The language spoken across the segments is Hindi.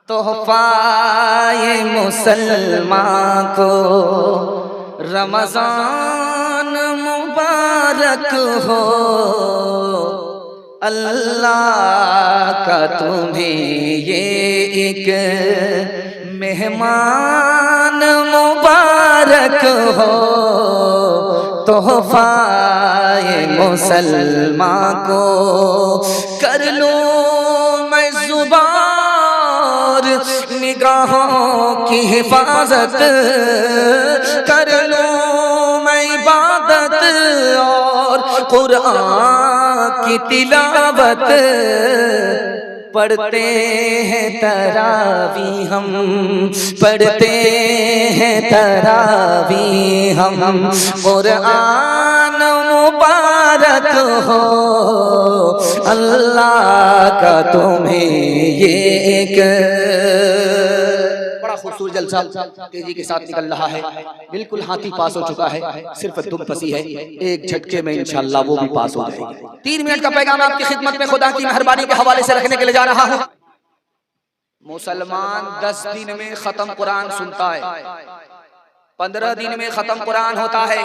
तोहफाए मुसलमान को रमजान मुबारक हो। अल्लाह का तुम्हें ये एक मेहमान मुबारक हो। तोहफाए मुसलमान को कर लूं मैं जुबान, निगाहों की हिफाजत कर लूं मैं इबादत और कुरान की तिलावत। पढ़ते हैं तरावी हम, पढ़ते हैं तरावी हम। कुरान मुबारक हो। अल्लाह का तुम्हें ये एक बड़ा खूबसूरत जलसा तेजी के साथ निकल रहा है। बिल्कुल हाथी पास हो चुका है, सिर्फ धूप फंसी है। एक झटके में इंशाअल्लाह वो भी पास हो जाएगी। 3 मिनट का पैगाम आपकी खिदमत में खुदा की मेहरबानी के हवाले से रखने के लिए जा रहा हूँ। मुसलमान 10 दिन में खत्म कुरान सुनता है, 15 दिन में खत्म कुरान होता है,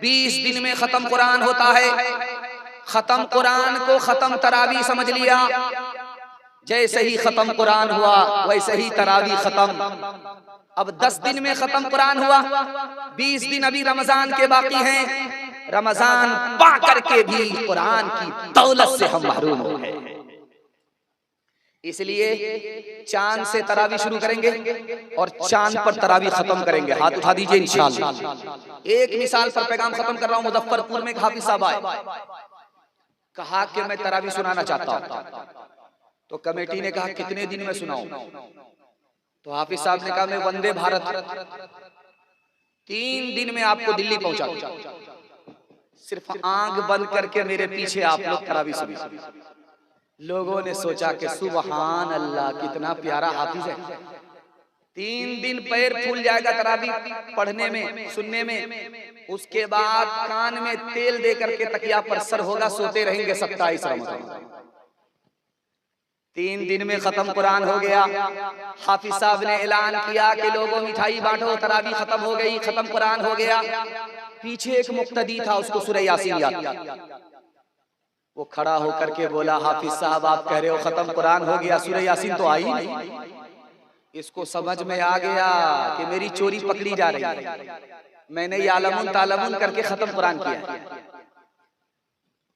20 दिन में खत्म कुरान होता है। खत्म कुरान को खत्म तरावी समझ लिया। जैसे ही खत्म कुरान हुआ वैसे ही तरावी खत्म। अब 10 दिन में खत्म कुरान हुआ, 20 दिन अभी रमजान के बाकी हैं। रमजान पा करके भी कुरान की दौलत से हम महरूम हो गए। इसलिए चांद से तरावी शुरू करेंगे और चांद पर तरावी खत्म करेंगे। हाथ उठा दीजिए इंशाअल्लाह। एक मिसाल पर पैगाम खत्म कर रहा हूं। मुजफ्फरपुर में एक हाफिज साहब आए, कहा कि मैं तरावी सुनाना चाहता हूं। तो कमेटी ने कहा कितने दिन में सुनाऊं? तो हाफिज साहब ने कहा मैं वंदे भारत 3 दिन में आपको दिल्ली पहुंचा दूं। सिर्फ आंख बंद करके मेरे पीछे आप लोग तरावी सुनिए। लोगों ने सोचा कि सुबहान अल्लाह, कितना प्यारा हाफिज है। 3 दिन पैर फूल जाएगा तरावी पढ़ने में, सुनने में। उसके बाद कान में तेल दे करके तकिया पर सर होगा, सोते रहेंगे 27 रमजान। 3 दिन में खत्म कुरान हो गया। हाफिज साहब ने ऐलान किया कि लोगों मिठाई बांटो, तरावी खत्म हो गई, खत्म कुरान हो गया। पीछे एक मुक्तदी था, उसको सूरह यासीन याद था। वो खड़ा होकर के बोला, हाफिज साहब आप कह रहे हो खत्म कुरान हो गया, सूरह यासीन तो आई नहीं। इसको समझ में आ गया कि मेरी चोरी पकड़ी जा रही है। मैंने यालमुन तालमुन करके खत्म कुरान किया।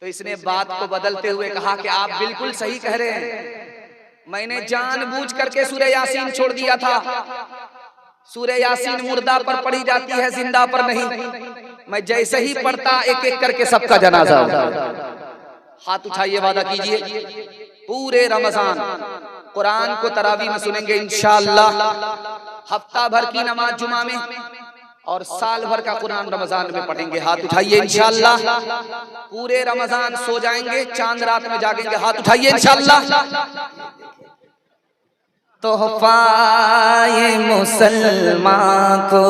तो इसने बात को बदलते हुए कहा कि आप बिल्कुल सही कह रहे हैं, मैंने जानबूझ करके सूरह यासीन छोड़ दिया था। सूरह यासीन मुर्दा पर पढ़ी जाती है, जिंदा पर नहीं। मैं जैसे ही पढ़ता एक एक करके सबका जनाजा होता। हाथ उठाइए, वादा कीजिए पूरे रमजान कुरान को तरावी में सुनेंगे इंशाअल्लाह। हफ्ता भर की नमाज जुमा में और साल भर का कुरान रमजान में पढ़ेंगे। हाथ उठाइए इंशाअल्लाह। पूरे रमजान सो जाएंगे, चांद रात में जागेंगे। हाथ उठाइए इंशाअल्लाह। तोहफाए मुसलमान को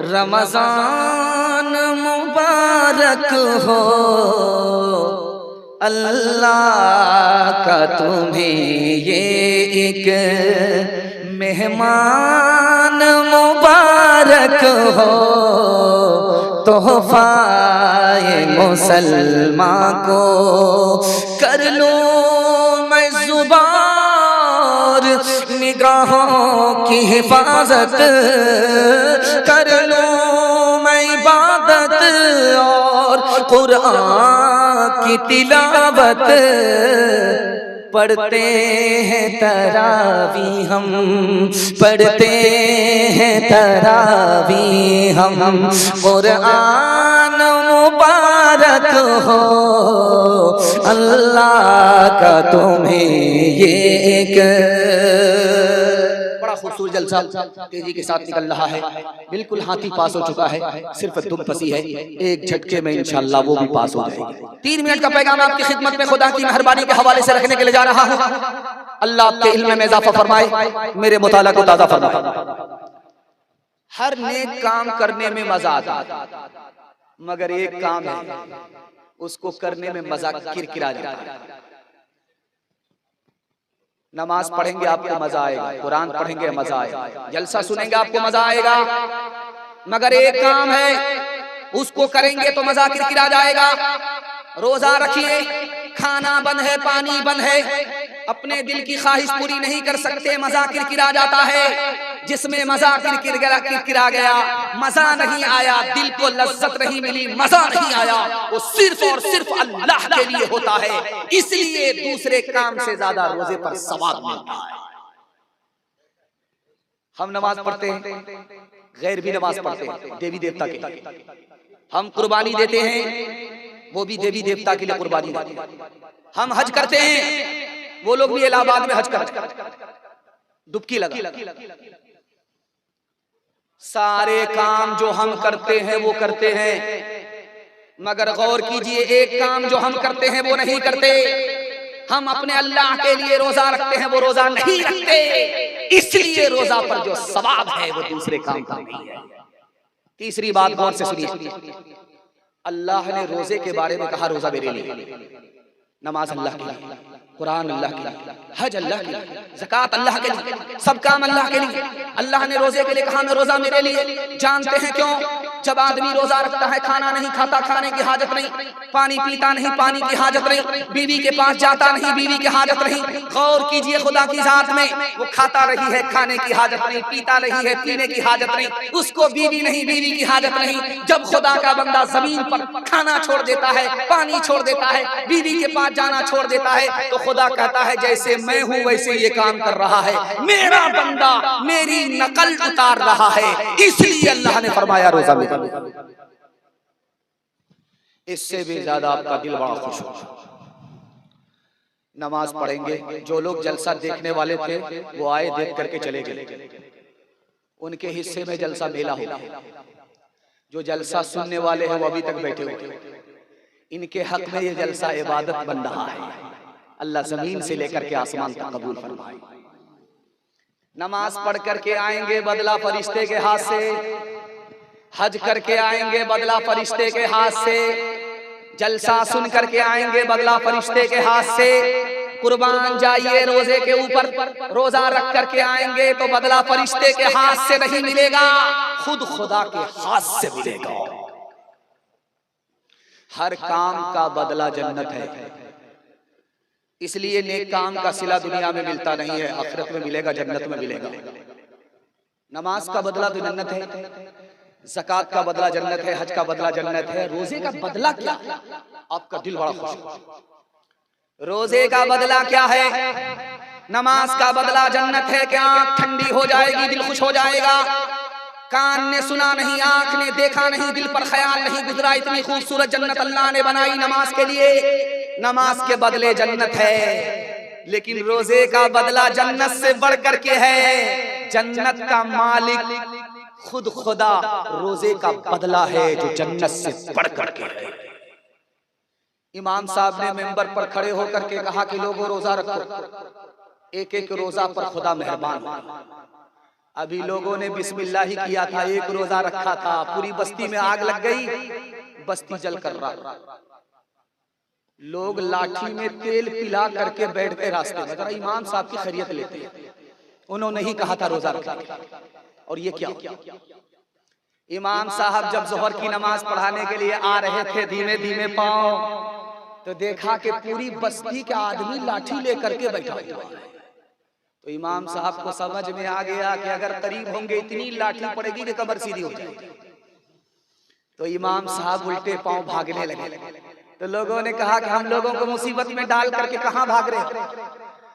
रमजान मुबारक हो। अल्लाह का तुम्हें ये एक मेहमान मुबारक हो। तोहफाए मुसलमान को कर लूं मैं जुबान, निगाहों की हिफाजत कर लूं मैं इबादत और कुरान की तिलावत। पढ़ते हैं तरावी हम, पढ़ते हैं तरावी हम। कुरान मुबारक हो। अल्लाह का तुम्हें ये एक बड़ा खूबसूरत जलसा तेजी के साथ निकल रहा है। बिल्कुल हाथी पास हो चुका है, सिर्फ धूप फंसी है। एक झटके में इंशाअल्लाह वो भी पास हो जाएगी। 3 मिनट का पैगाम आपकी खिदमत में खुदा की मेहरबानी के हवाले से रखने के लिए जा रहा हूँ। अल्लाह आपके इल्म में इजाफा फरमाए, मेरे मुताला को ताज़ा फरमाए। हर नेक काम करने में मजा आता है, मगर एक काम है उसको करने में मजा किरकिरा जाता है। नमाज पढ़ेंगे आपको मजा आएगा, कुरान पढ़ेंगे मजा आएगा, जलसा सुनेंगे आपको मजा आएगा, मगर एक काम है उसको करेंगे तो मजा किरकिरा जाएगा। रोजा रखिए, खाना बंद है, पानी बंद है, अपने दिल की ख्वाहिश पूरी नहीं कर सकते, मजा किरकिरा जाता है। जिसमें मजा किरकिरा गया, मजा नहीं आया, दिल को लज्जत नहीं मिली, मजा नहीं आया, वो सिर्फ और सिर्फ अल्लाह के लिए होता है। इसलिए दूसरे काम से ज्यादा रोजे पर सवाब मिलता है। हम नमाज पढ़ते हैं, गैर भी नमाज पढ़ते हैं देवी देवता के लिए। हम कुर्बानी देते हैं, वो भी देवी देवता के लिए कुर्बानी देते हैं। हम हज करते हैं, वो लोग भी इलाहाबाद में हज करते हैं, डुबकी लगा। सारे काम जो हम करते हैं वो करते हैं, मगर गौर कीजिए एक काम जो हम करते हैं वो नहीं करते। हम अपने अल्लाह के लिए रोजा रखते हैं, वो रोजा नहीं रखते, इसलिए रोजा पर जो सवाब है वो दूसरे काम का नहीं है। तीसरी बात गौर से सुनिए, अल्लाह ने रोजे के बारे में कहा रोजा मेरे लिए, नमाज अल्लाह के लिए, कुरान अल्लाह के लिए, हज अल्लाह के लिए, ज़कात अल्लाह के लिए, सब काम अल्लाह के लिए। अल्लाह ने रोजे के लिए कहा मैं रोजा मेरे लिए। जानते हैं क्यों? जब आदमी रोजा रखता है, खाना नहीं खाता, खाने की हाजत नहीं, पानी पीता नहीं, पानी की हाजत नहीं, बीवी के पास जाता नहीं, बीवी की हाजत नहीं। गौर कीजिए खुदा की जात में, वो खाता रही है, खाने की हाजत नहीं, पीता रही है, पीने की हाजत नहीं, उसको बीवी नहीं, बीवी की हाजत नहीं। जब खुदा का बंदा जमीन पर खाना छोड़ देता है, पानी छोड़ देता है, बीवी के पास जाना छोड़ देता है, तो खुदा कहता है जैसे मैं हूं वैसे ये काम कर रहा है, मेरा बंदा मेरी नकल उतार रहा है। इसलिए अल्लाह ने फरमाया रोजा में। इससे भी ज्यादा आपका दिल बड़ा खुश हो। नमाज पढ़ेंगे, जो लोग जलसा देखने वाले थे वो आए, देख करके चले गए, उनके हिस्से में जलसा मेला होगा। जो जलसा सुनने वाले हैं वो अभी तक बैठे हुए, इनके हक में ये जलसा इबादत बन रहा है। अल्लाह जमीन से लेकर के आसमान तक कबूल फरमाए। नमाज पढ़ करके आएंगे बदला फरिश्ते के हाथ से, हज करके आएंगे बदला फरिश्ते के हाथ से, जलसा सुन करके आएंगे बदला फरिश्ते के हाथ से। कुर्बान जाइए रोजे के ऊपर, रोजा रख करके आएंगे तो बदला फरिश्ते के हाथ से नहीं मिलेगा, खुद खुदा के हाथ से मिलेगा। हर काम का बदला जन्नत है, इसलिए नेक काम का सिला दुनिया में मिलता नहीं है, आखिरत में मिलेगा, जन्नत में मिलेगा। नमाज का बदला तो जन्नत है, ज़कात का बदला जन्नत है, हज का बदला जन्नत है। रोजे का बदला क्या है? आपका दिल बड़ा खुश है। रोजे का बदला क्या है? नमाज का बदला जन्नत है। क्या आंख ठंडी हो जाएगी, दिल खुश हो जाएगा? कान ने सुना नहीं, आंख ने देखा नहीं, दिल पर ख्याल नहीं गुजरा, इतनी खूबसूरत जन्नत अल्लाह ने बनाई नमाज के लिए। नमाज के बदले जन्नत है, लेकिन रोजे का बदला जन्नत से बढ़ करके है। जन्नत का मालिक खुद खुदा रोजे का बदला है जो जन्नत से बढ़ करके है। इमाम साहब ने मेंबर पर खड़े होकर के कहा कि लोगों रोजा रखो, एक एक रोजा पर खुदा मेहरबान। अभी लोगों ने बिस्मिल्लाह ही किया था, एक रोजा रखा था, पूरी बस्ती में आग लग गई, बस्ती जल कर रहा। लोग लाठी में तेल पिला करके बैठते रास्ते में, जरा इमाम साहब की खैरियत लेते हैं। उन्होंने ही कहा था रोजा रखा, और ये क्या? इमाम साहब जब जोहर की नमाज पढ़ाने के लिए आ रहे थे धीमे धीमे पांव, तो देखा कि पूरी बस्ती के आदमी लाठी लेकर के बैठा हुआ है। तो इमाम साहब को समझ में आ गया कि अगर करीब होंगे इतनी लाठी पड़ेगी कि कमर सीधी हो जाएगी। तो इमाम साहब उल्टे पांव भागने लगे। तो लोगों ने कहा कि हम लोगों को मुसीबत में डाल करके कहां भाग रहे हैं,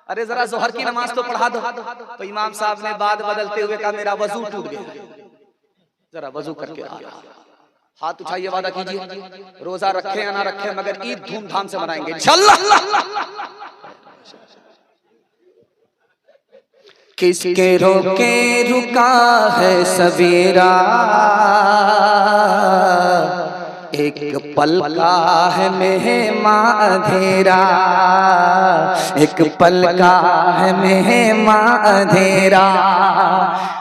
अरे जरा जोहर की नमाज तो पढ़ा दो। तो इमाम साहब ने बात बदलते हुए कहा मेरा वजू टूट गया, जरा वजू करके आ। हाथ उठाइए, वादा कीजिए रोजा रखे या ना रखे, मगर ईद धूमधाम से मनाएंगे इंशाअल्लाह। किसके रोके रुका है सवेरा, एक पल का है मेहमां अंधेरा, एक पल का है मेहमां अंधेरा।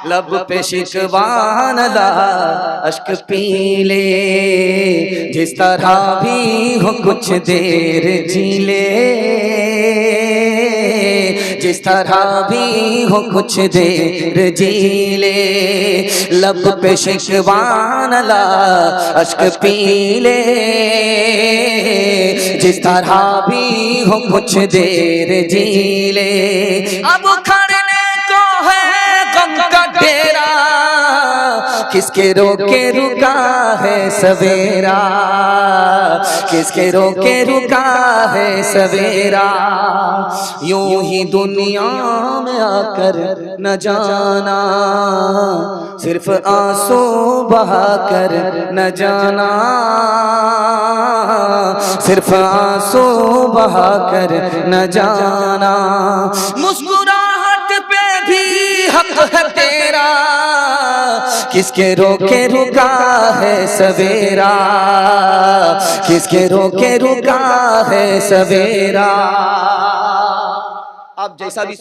लब पे शिकवान दा अश्क पी ले, जिस तरह भी हो कुछ देर जी ले, जिस तरह भी हो कुछ देर जी ले, लब पे शिकवान ला अश्क पी ले, जिस तरह भी हो कुछ देर जी ले। अब उखड़ने को है गम का डेरा, किसके रोके रुका है सवेरा, किसके रोके रुका है सवेरा। यूं ही दुनिया में आकर न जाना, सिर्फ आंसू बहाकर न जाना, सिर्फ आंसू बहाकर न जाना। मुस्कुराहट पे भी हक है तेरा, किसके रोके रुका है सवेरा, किसके रोके रुका है सवेरा। आप जैसा भी